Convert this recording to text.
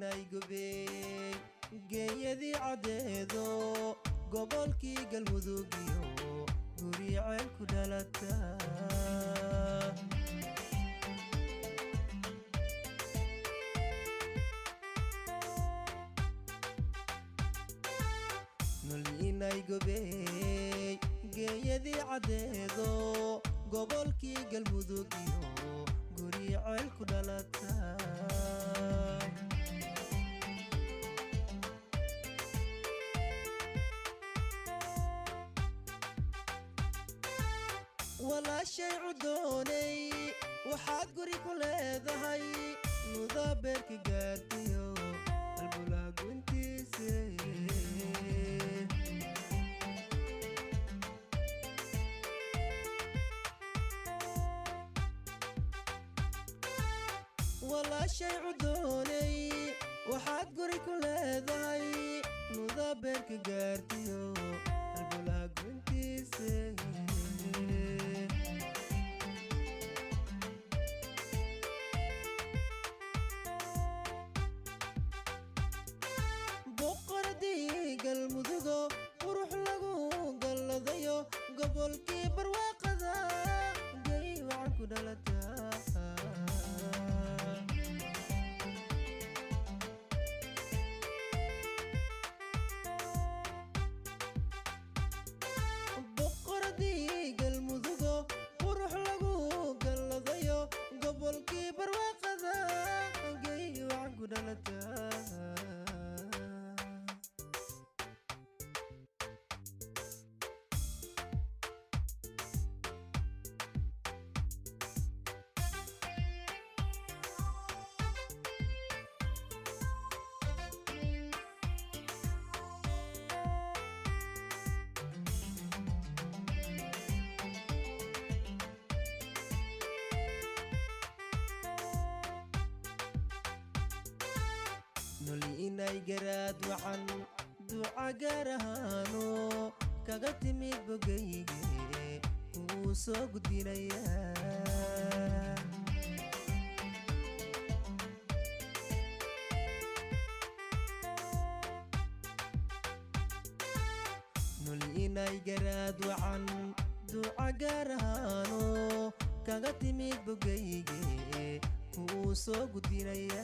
inay gubey geeyadii cadeedo gobolkii galmudug iyo guriceel ku dhalata inay gubey geeyadii cadeedo gobolkii galmudug iyo guriceel ku dhalata ولا شيء عدوني وحاد قري كل هذا نذابرك قاتيو البلاغ وانتي سي ولا شيء عدوني وحاد قري كل هذا نذابرك قاتيو البلاغ وانتي سي galmudugo qurux lagu galadayo gobolkii barwaaqada gay waxaan ku dhalataa boqoradii galmudugo qurux lagu galadayo gobolkii barwaaqada gay waxaan ku dhalataa inay garaad waxan duca gaarahano kaga timid bogayge kuu soo gudbinaya inay garaad waxan duca gaarahano kaga timid bogayge kuu soo gudbinaya